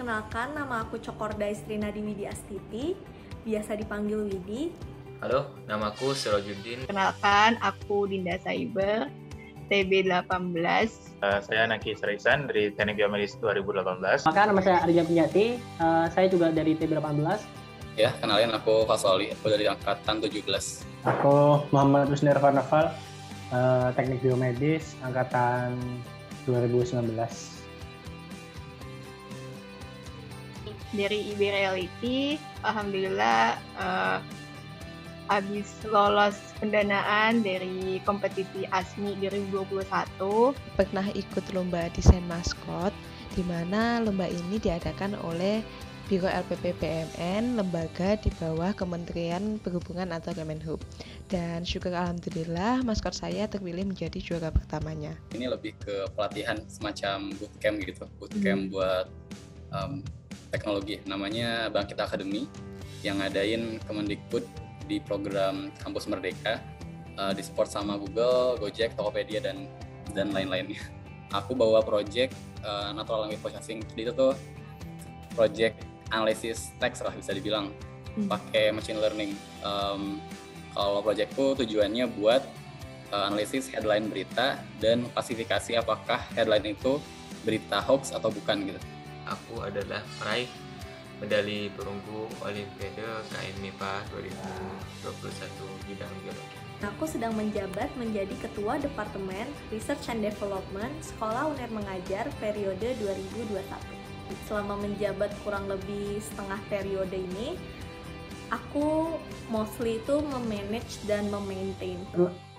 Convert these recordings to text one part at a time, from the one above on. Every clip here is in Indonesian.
Perkenalkan, nama aku Cokorda Istrina Widi Astiti, biasa dipanggil Widi. Halo, namaku Sirojudin. Kenalkan, aku Dinda Saiber, TB18. Saya Naki Sarisan dari Teknik Biomedis 2018. Maka nama saya Arja Pinjati, saya juga dari TB18. Ya, kenalin aku Fasoli, aku dari angkatan 17. Aku Muhammad Usnir Karnaval, Teknik Biomedis, angkatan 2019. Dari IB Reality, alhamdulillah habis lolos pendanaan dari kompetisi ASMI 2021. Pernah ikut lomba desain maskot, di mana lomba ini diadakan oleh Biro LPP BMN, lembaga di bawah Kementerian Perhubungan atau Kemenhub. Dan syukur alhamdulillah maskot saya terpilih menjadi juara pertamanya. Ini lebih ke pelatihan semacam bootcamp gitu, bootcamp buat teknologi. Namanya Bangkit Academy yang ngadain Kemendikbud di program Kampus Merdeka, disupport sama Google, Gojek, Tokopedia dan lain-lainnya. Aku bawa project Natural Language Processing. Jadi itu tuh project analisis teks lah bisa dibilang, pakai machine learning. Kalau projectku tujuannya buat analisis headline berita dan klasifikasi apakah headline itu berita hoax atau bukan gitu. Aku adalah peraih medali perunggu Olimpiade KM MIPA 2021 bidang biologi. Aku sedang menjabat menjadi Ketua Departemen Research and Development Sekolah UNER Mengajar periode 2021. Selama menjabat kurang lebih setengah periode ini, aku mostly itu memanage dan memaintain.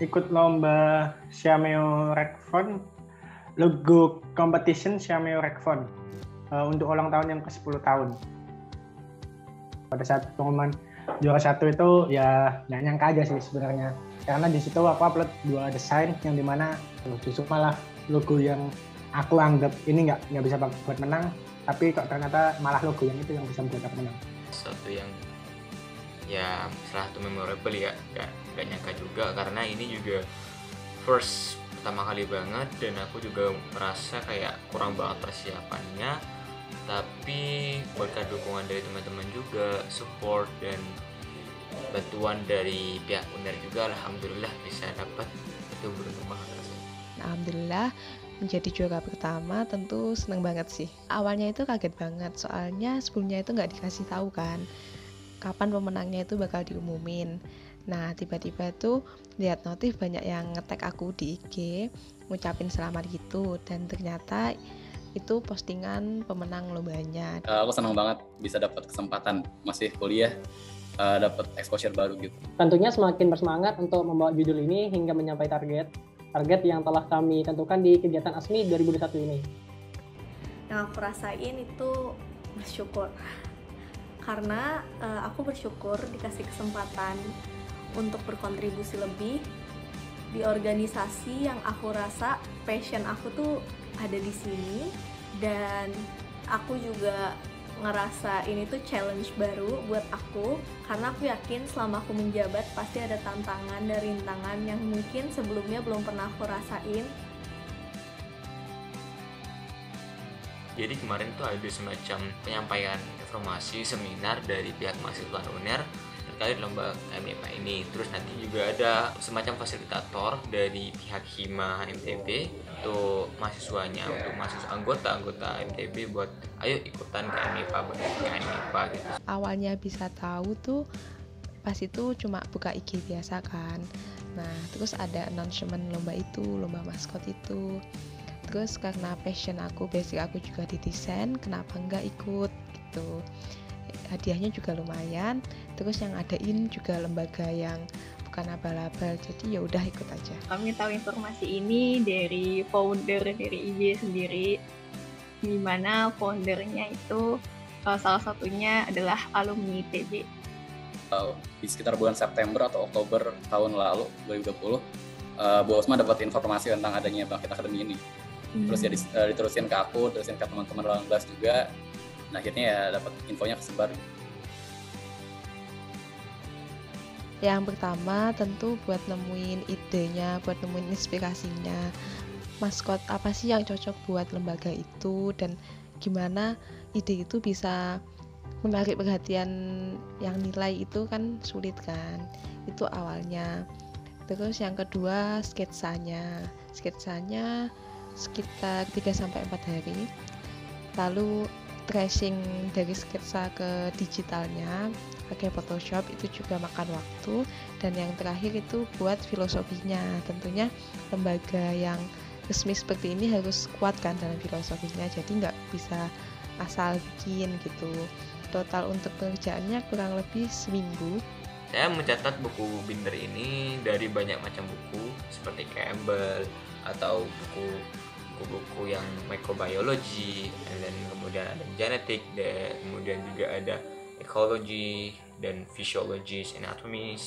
Ikut lomba Xiameo Rekfon, logo competition Xiameo Rekfon untuk ulang tahun yang ke-10 tahun. Pada saat pengumuman juara 1 itu ya nggak nyangka aja sih sebenarnya, karena di situ aku upload 2 desain yang dimana justru malah logo yang aku anggap ini nggak bisa buat menang, tapi kok ternyata malah logo yang itu yang bisa buat aku menang. Satu yang ya salah satu memorable ya, nggak nyangka juga karena ini juga first pertama kali banget dan aku juga merasa kayak kurang banget persiapannya. Tapi berkat dukungan dari teman-teman juga, support dan bantuan dari pihak UNER juga, alhamdulillah bisa dapat, itu beruntung banget rasanya. Alhamdulillah menjadi juara pertama, tentu seneng banget sih. Awalnya itu kaget banget, soalnya sebelumnya itu nggak dikasih tahu kan kapan pemenangnya itu bakal diumumin. Nah tiba-tiba tuh lihat notif banyak yang nge-tag aku di IG ngucapin selamat gitu, dan ternyata itu postingan pemenang lombanya. Aku senang banget bisa dapat kesempatan masih kuliah, dapat exposure baru gitu. Tentunya semakin bersemangat untuk membawa judul ini hingga mencapai target yang telah kami tentukan di kegiatan ASMI 2021 ini. Yang aku rasain itu bersyukur, karena aku bersyukur dikasih kesempatan untuk berkontribusi lebih di organisasi yang aku rasa passion aku tuh ada di sini, dan aku juga ngerasa ini tuh challenge baru buat aku, karena aku yakin selama aku menjabat pasti ada tantangan dan rintangan yang mungkin sebelumnya belum pernah aku rasain. Jadi kemarin tuh ada semacam penyampaian informasi seminar dari pihak mahasiswa UNER terkait lomba MIPA ini. Terus nanti juga ada semacam fasilitator dari pihak Hima MTB untuk mahasiswanya, untuk mahasiswa anggota MTB buat ayo ikutan ke MIPA gitu. Awalnya bisa tahu tuh pas itu cuma buka IG biasa kan. Nah terus ada announcement lomba itu, lomba maskot itu. Terus karena passion aku, basic aku juga di desain, kenapa enggak ikut gitu. Hadiahnya juga lumayan, terus yang adain juga lembaga yang bukan abal-abal, jadi ya udah ikut aja. Kami tahu informasi ini dari founder dari IB sendiri, di mana foundernya itu salah satunya adalah alumni TB. Di sekitar bulan September atau Oktober tahun lalu 2020, Bu Osma dapat informasi tentang adanya Bangkit Academy ini. Terus ya diterusin ke aku, terusin ke teman-teman 18 juga. Nah akhirnya ya dapat infonya kesebar. Yang pertama tentu buat nemuin idenya, buat nemuin inspirasinya. Maskot apa sih yang cocok buat lembaga itu, dan gimana ide itu bisa menarik perhatian yang nilai itu kan sulit kan, itu awalnya. Terus yang kedua sketsanya sekitar 3-4 hari, lalu tracing dari sketsa ke digitalnya pakai Photoshop itu juga makan waktu, dan yang terakhir itu buat filosofinya. Tentunya lembaga yang resmi seperti ini harus kuat kan dalam filosofinya, jadi nggak bisa asal bikin gitu. Total untuk pengerjaannya kurang lebih seminggu. Saya mencatat buku binder ini dari banyak macam buku seperti Campbell atau buku-buku yang microbiology, dan kemudian ada genetik, dan kemudian juga ada ecology dan physiology, anatomy.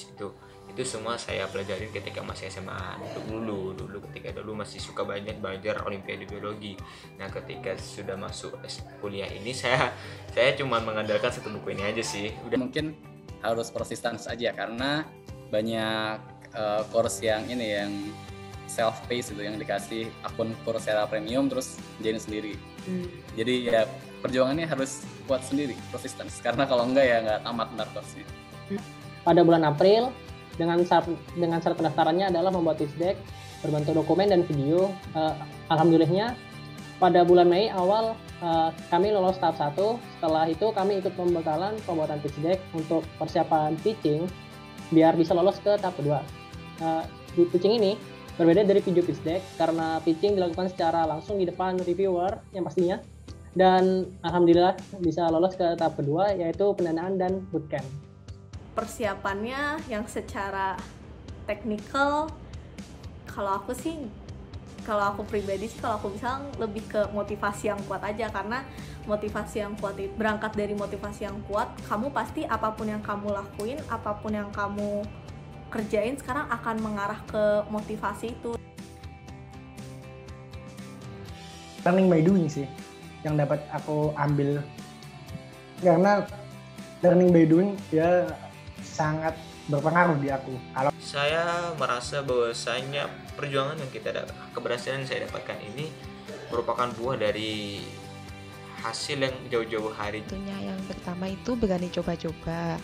Itu semua saya pelajarin ketika masih SMA dulu ketika masih suka banyak belajar olimpiade biologi. Nah, ketika sudah masuk kuliah ini saya cuma mengandalkan satu buku ini aja sih. Udah mungkin harus konsisten aja karena banyak course yang self paced itu, yang dikasih akun Coursera premium terus jadi sendiri. Jadi ya perjuangannya harus kuat sendiri, konsisten, karena kalau enggak ya nggak tamat ntar course-nya. Pada bulan April dengan syarat pendaftarannya adalah membuat pitch deck berbentuk dokumen dan video. Alhamdulillahnya pada bulan Mei awal kami lolos tahap 1. Setelah itu kami ikut pembekalan pembuatan pitch deck untuk persiapan pitching biar bisa lolos ke tahap kedua. Di pitching ini berbeda dari video pitch deck karena pitching dilakukan secara langsung di depan reviewer yang pastinya, dan alhamdulillah bisa lolos ke tahap kedua yaitu pendanaan dan bootcamp. Persiapannya yang secara teknikal, kalau aku pribadi sih, kalau aku bisa lebih ke motivasi yang kuat aja, karena motivasi yang kuat itu berangkat dari motivasi yang kuat, kamu pasti apapun yang kamu lakuin, apapun yang kamu kerjain sekarang akan mengarah ke motivasi itu. Learning by doing sih yang dapat aku ambil, karena learning by doing ya sangat berpengaruh di aku. Kalau saya merasa bahwasanya perjuangan yang keberhasilan yang saya dapatkan ini merupakan buah dari hasil yang jauh-jauh hari. Tentunya yang pertama itu berani coba-coba,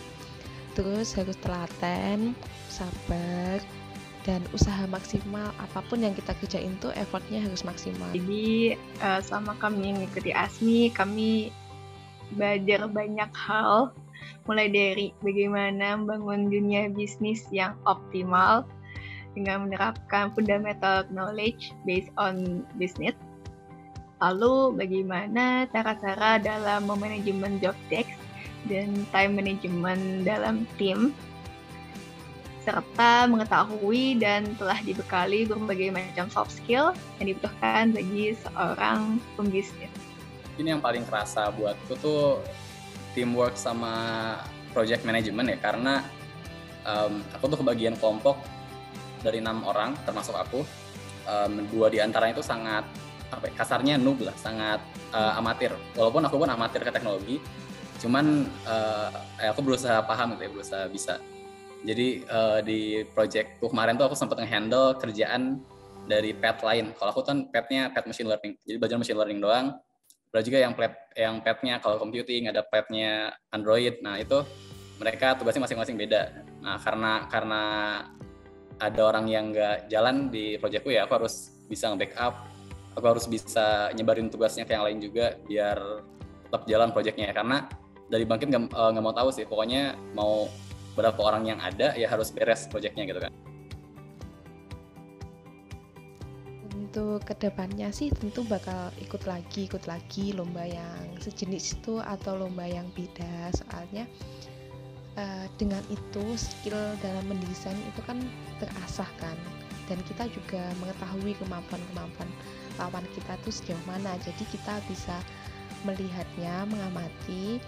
terus harus telaten, sabar, dan usaha maksimal. Apapun yang kita kerjain tuh effortnya harus maksimal. Jadi selama kami mengikuti ASMI, kami belajar banyak hal, mulai dari bagaimana membangun dunia bisnis yang optimal dengan menerapkan fundamental knowledge based on business. Lalu bagaimana cara-cara dalam memanajemen job desk dan time management dalam tim, serta mengetahui dan telah dibekali berbagai macam soft skill yang dibutuhkan bagi seorang pembisnis. Ini yang paling kerasa buatku tuh teamwork sama project management ya, karena aku tuh kebagian kelompok dari 6 orang termasuk aku. 2 di antaranya itu sangat kasarnya noob lah, sangat amatir. Walaupun aku pun amatir ke teknologi, cuman aku berusaha paham gitu ya, berusaha bisa. Jadi di projectku kemarin tuh aku sempat nge-handle kerjaan dari pet lain. Kalau aku kan petnya pet machine learning, jadi belajar machine learning doang. Ada juga yang petnya kalau computing, ada petnya Android. Nah itu mereka tugasnya masing-masing beda. Nah karena ada orang yang nggak jalan di projectku ya, aku harus bisa nge-backup, aku harus bisa nyebarin tugasnya ke yang lain juga biar tetap jalan projectnya. Karena dari bangkit nggak mau tahu sih, pokoknya mau berapa orang yang ada ya harus beres projectnya gitu kan. Untuk kedepannya sih tentu bakal ikut lagi lomba yang sejenis itu atau lomba yang beda, soalnya dengan itu skill dalam mendesain itu kan terasah kan, dan kita juga mengetahui kemampuan lawan kita tuh sejauh mana, jadi kita bisa melihatnya, mengamati,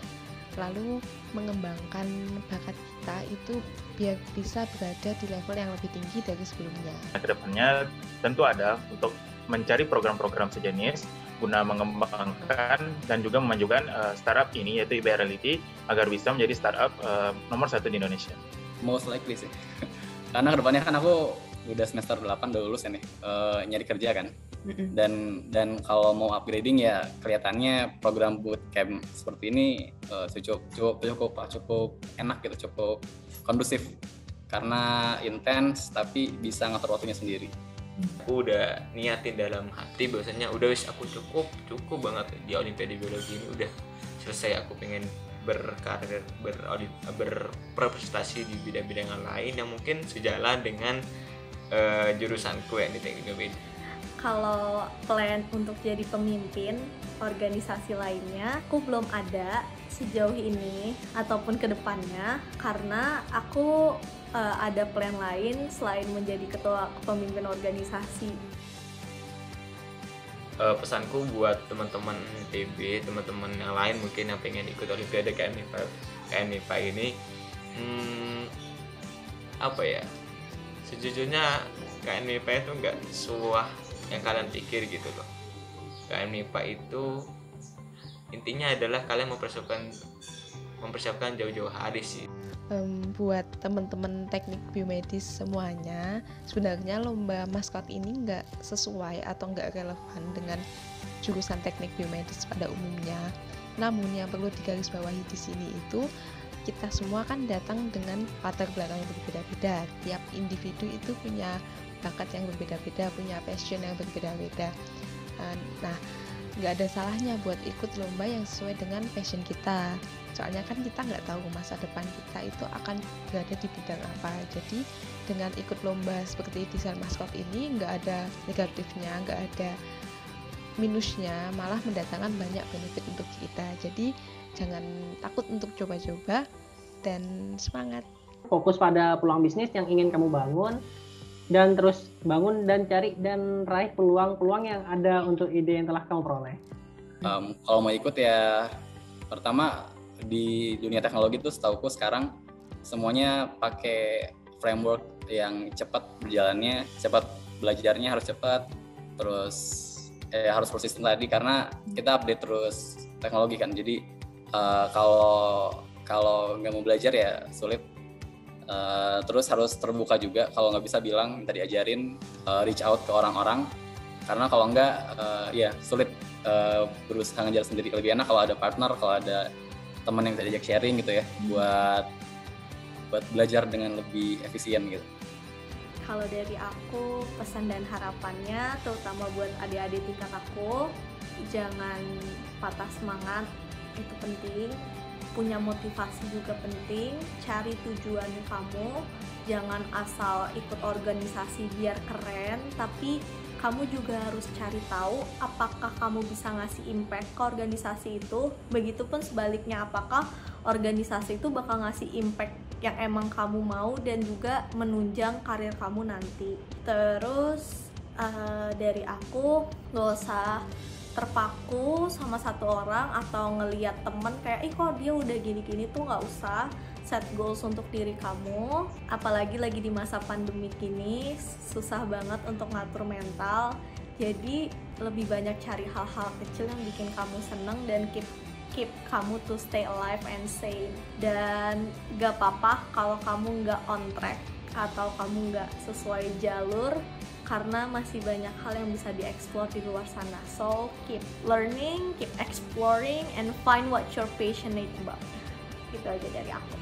lalu mengembangkan bakat kita itu biar bisa berada di level yang lebih tinggi dari sebelumnya. Kedepannya tentu ada untuk mencari program-program sejenis guna mengembangkan dan juga memajukan startup ini, yaitu IBR Reality, agar bisa menjadi startup nomor 1 di Indonesia. Most likely sih. Karena kedepannya kan aku udah semester 8 udah lulus ya nih, nyari kerja kan. Mm-mm. Dan kalau mau upgrading ya kelihatannya program bootcamp seperti ini cukup enak gitu, cukup kondusif karena intens tapi bisa ngatur waktunya sendiri. Aku udah niatin dalam hati bahwasanya udah wis aku cukup banget di Olimpiade Biologi ini, udah selesai. Aku pengen berkarir berprestasi di bidang-bidang yang lain yang mungkin sejalan dengan jurusanku yang di teknik media. Kalau plan untuk jadi pemimpin organisasi lainnya, aku belum ada sejauh ini ataupun kedepannya, karena aku ada plan lain selain menjadi ketua pemimpin organisasi. Pesanku buat teman-teman TB, teman-teman yang lain mungkin yang pengen ikut Olimpiade KMIPA ini, apa ya? Sejujurnya KMIPA itu nggak sesuai yang kalian pikir gitu loh. KMIPA itu intinya adalah kalian mempersiapkan jauh-jauh hari sih. Buat teman-teman teknik biomedis semuanya, sebenarnya lomba maskot ini nggak sesuai atau nggak relevan dengan jurusan teknik biomedis pada umumnya. Namun yang perlu digarisbawahi di sini itu, kita semua kan datang dengan latar belakang yang berbeda-beda. Tiap individu itu punya bakat yang berbeda-beda, punya passion yang berbeda-beda. Nah, nggak ada salahnya buat ikut lomba yang sesuai dengan passion kita. Soalnya kan kita nggak tahu masa depan kita itu akan berada di bidang apa. Jadi dengan ikut lomba seperti desain maskot ini nggak ada negatifnya, nggak ada minusnya, malah mendatangkan banyak benefit untuk kita. Jadi jangan takut untuk coba-coba dan semangat. Fokus pada peluang bisnis yang ingin kamu bangun, dan terus bangun dan cari dan raih peluang-peluang yang ada untuk ide yang telah kamu peroleh. Kalau mau ikut ya, pertama di dunia teknologi itu setauku sekarang semuanya pakai framework yang cepat berjalannya, cepat belajarnya harus cepat, terus harus konsisten tadi karena kita update terus teknologi kan. Jadi kalau nggak mau belajar ya sulit. Terus harus terbuka juga, kalau nggak bisa bilang minta diajarin, reach out ke orang-orang karena kalau nggak ya sulit berusaha ngejar sendiri. Lebih enak kalau ada partner, kalau ada teman yang bisa diajak sharing gitu ya, buat belajar dengan lebih efisien gitu. Kalau dari aku, pesan dan harapannya terutama buat adik-adik tingkat aku, jangan patah semangat, itu penting. Punya motivasi juga penting, cari tujuan kamu, jangan asal ikut organisasi biar keren, tapi kamu juga harus cari tahu apakah kamu bisa ngasih impact ke organisasi itu, begitupun sebaliknya apakah organisasi itu bakal ngasih impact yang emang kamu mau dan juga menunjang karir kamu nanti. Terus dari aku, gak usah terpaku sama satu orang atau ngelihat temen kayak kok dia udah gini-gini tuh. Nggak usah. Set goals untuk diri kamu, apalagi lagi di masa pandemi ini susah banget untuk ngatur mental. Jadi lebih banyak cari hal-hal kecil yang bikin kamu seneng dan keep kamu to stay alive and sane. Dan gak apa-apa kalau kamu nggak on track atau kamu nggak sesuai jalur, karena masih banyak hal yang bisa dieksplor di luar sana. So keep learning, keep exploring, and find what you're passionate about. Itu aja dari aku.